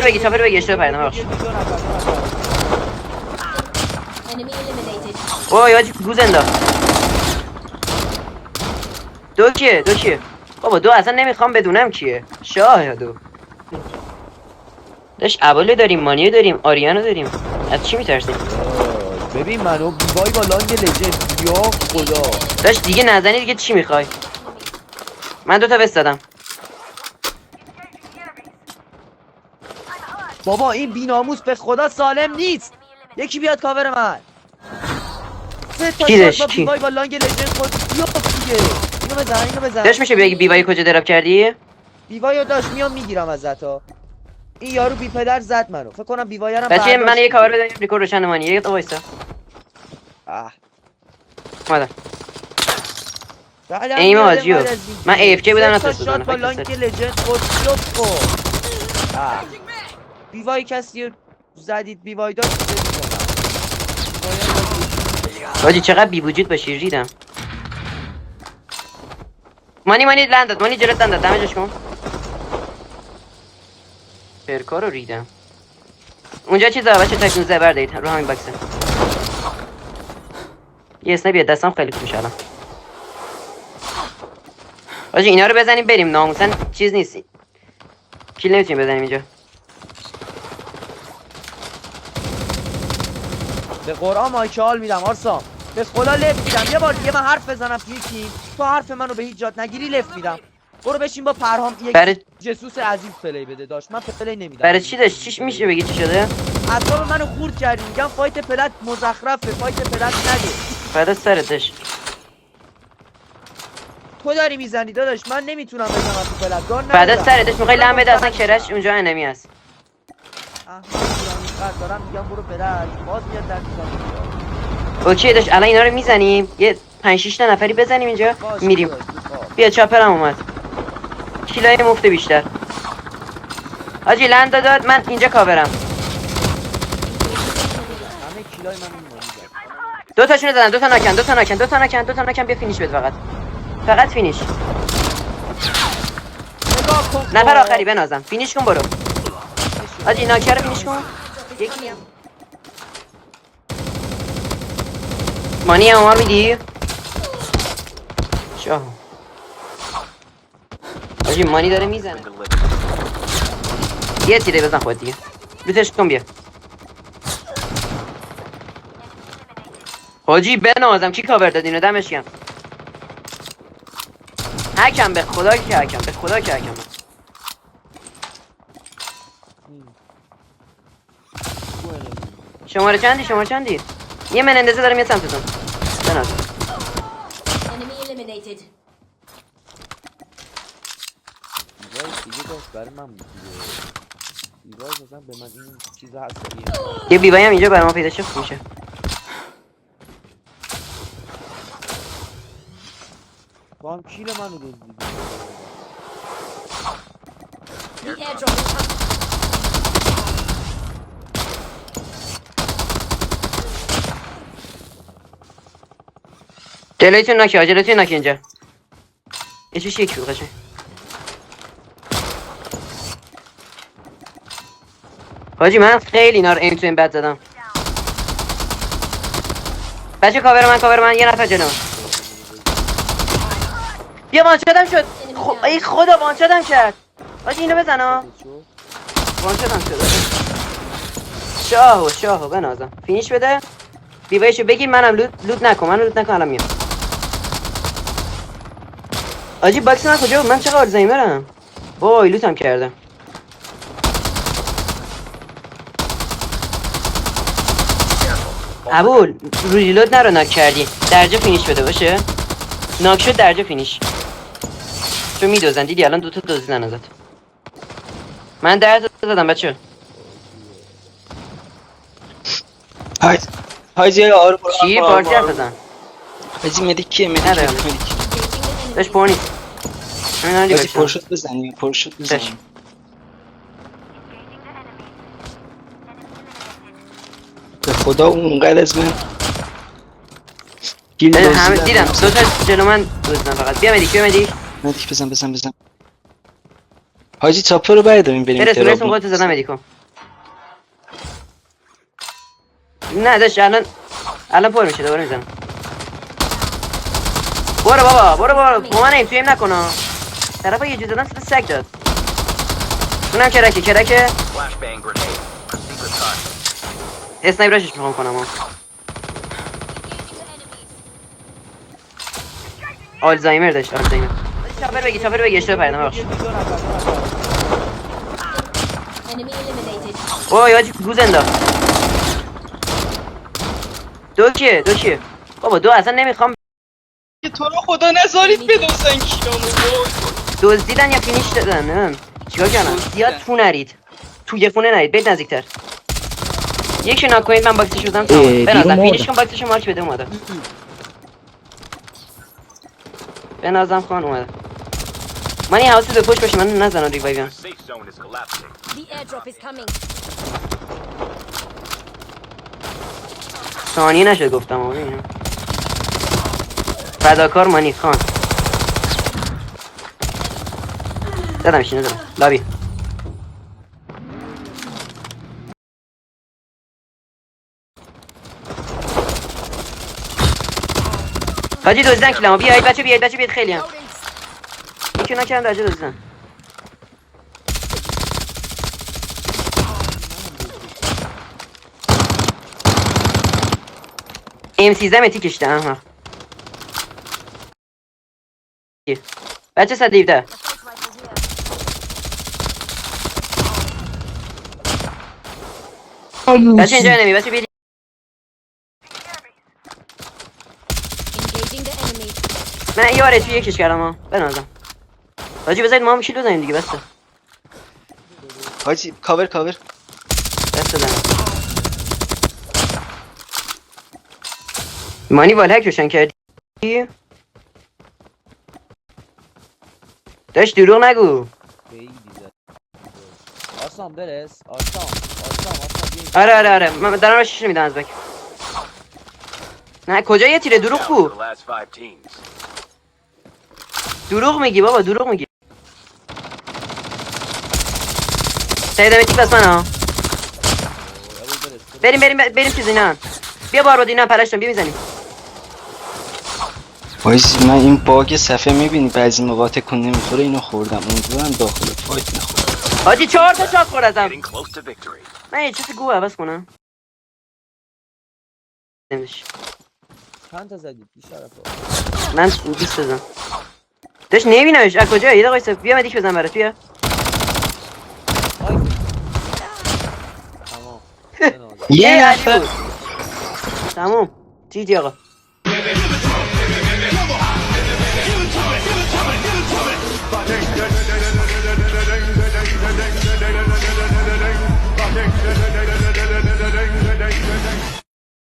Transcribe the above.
بگی اشتباه پردم بخش. اوه یاجی گوز انداخت. دو کیه بابا دو اصلا نمیخوام بدونم کیه. شاه یا دو داشت ابولی داریم، مانیو داریم، آریانو داریم. از چی میترسیم؟ ببین منو بیوای با لانگ لجند یا خدا. داشت دیگه نزنی دیگه چی میخوای؟ من دوتا بس دادم. بابا این بیناموس به خدا سالم نیست. یکی بیاد کاور من. سه تا شات با بیوای با لانگ لجند خود یا دیگه. اینو بزن. داشت میشه بگی بیوای کجا دراب کردی؟ بیوایو داشت میام میگیرم ازت ها. این یارو بی پدر زد منو. فکر کنم بیوایرم بچه من یه کاور بدم ریکورد روشن مانی. یه دقیقه وایسا. اومدم. ایم آجیو من AFK بودم نتونستم با لانگ لجند خود بیوای کسی زدید بیوای داشت. آجی چقدر بی وجود باشی ریدم. مانی لندد. مانی جلوت لندد. دمجش کن. فرکا رو ریدم. اونجا چیزا بچه تکنون زبر دارید رو همین باکسه. یه اسنای بیاد دستم خیلی خوب میشه الان. آجی اینا رو بزنیم بریم. ناموسن چیز نیستی. کیل نمیتونیم بزنیم اینجا. به قرآن مایک حال میدم آرسام. به خدا لفت میدم. یه بار دیگه من حرف بزنم توی تیم تو حرف منو به هیچ جات نگیری لفت میدم. برو بشین با پرهام یک جسوس عزیز پلی بده. داشت من پلی نمیدم. برای چی داشت؟ چیش میشه بگی چی شده؟ اعصاب منو خورد کردی. میگم فایت پلت مزخرفه. فایت پلت نده. فدا سرتش. تو داری میزنی داداش. من نمیتونم بزنم تو پلت. گان فدا سرتش. میخوای لم بده اصلا کرش اونجا انمی هست. دارم میگم برو پلت. باز میاد در اوکی داشت الان اینا رو میزنیم. یه 5 6 تا نفری بزنیم اینجا میریم. بیا چاپرم اومد. کیلای مفته بیشتر. آجی لند داد من اینجا کاورم. همه کیلای من دو تاشونو زدن. دو تا نکن بیا فینیش بده فقط فینیش. نفر آخری بنازم. فینیش کن برو. آجی ناکر رو فینیش کن. یکی هم مانی هم میدی؟ شاه آجی مانی داره میزنه. یه تیره بزن خود دیگه. لوتش کن بیا. حاجی بنازم کی کاور داد اینو دمش گرم. حکم به خدا که حکم. شماره چندی؟ یه منندزه داره میاد سمتتون. بنازم. یه بیبایی هم اینجا برای ما پیدا شد میشه. با هم کیل منو دزدید. جلویتون ناکی اینجا. یکیش یک بود قشنگ. حاجی من خیلی اینا رو این بد زدم. بچه کاور من یه نفر جلو. بیا وانشدم شد. ای خدا وانشدم کرد. حاجی اینو بزن ها. وانشدم شد. شاهو بنازم. فینیش بده. بیوایشو بگیر. منم لوت نکن الان میام. حاجی باکس من کجا بود؟ من چقدر آلزایمرم. وای لوتم کردم. ابول ریلود نرو ناک کردی. درجا فینیش بده باشه. ناک شد درجا فینیش. چون میدوزن دیدی الان دوتا دزدیدن ازت. من درد زدم بچه. حاجی آره چی پارتی حرف بزن. حاجی مدیکیه داشت پر نیست. حاجی پرشت بزنیم به خدا اونقدر از من همه دیدم. دو تا جلو من دوزدن فقط. بیا مدیک مدیک بزن حاجی چاپر رو برداریم بریم برسون ترابون. خودتو زدم ادیکم. نه داشت الان پر میشه دوباره میزنم. برو بابا با من تو ایم نکن ها. طرفا یه جور زدم صدا سگ داد. اونم کرکه اسنایپرشش میخوام کنم ها. آلزایمر داشت آلزایمر. چاپر بگی اشتباه پردم بخش. اوه یاجی گوز انداخت. دو کیه بابا دو اصلا نمیخوام. تو رو خدا نذارید بدوزن کیلامو. دزدیدن یا فینیش دادن نمیم چیکار کنم. زیاد تو نرید توی خونه نرید برید نزدیکتر. یکی ناک کنید من باکسش بزنم تمام. بنازم فینیش کن باکسش مارک بده اومده. بنازم خان اومده. من این حواست به پشت باشه من نزنم ریوایویم. ثانیه نشد گفتم آقا اینو. فداکار مانی خان. زدمش لابی. حاجی دزدن کلامو بیاید بچه خیلی هم. یکی نکردم درجه دزدن. M13 متی کشته احمق. بچه 117 بچه اینجا نمی بچه بیدی. من یه بار توی یکیش کردم ها بنازم. حاجی بذارید ما هم شیل بزنیم دیگه بسته. حاجی کاور بسته دارم. مانی والهک روشن کردی؟ داشت دروغ نگو. آسان برس آسان آره من دارم شیشه میدم از بک. نه کجا یه تیره دروغ کو. دروغ میگی بابا دروغ میگی. سیدم تیپ از من ها. بریم چیزی نه. بیا بار با اینا پرشتم بیا میزنیم. حاجی من این باگ صفحه میبینی بعضی موقع تکون نمیخوره اینو خوردم امیدوارم داخل فایت نخوره. حاجی 4 تا شات خورد ازم. من یه چیزی گو عوض کنم. نمیشه. چند تا زدی بیشرف من 20 بزنم. داش نمیبینمش از کجا یه دقیقه بیا مدیک بزن برات بیا. تمام یه نفر تموم جی آقا.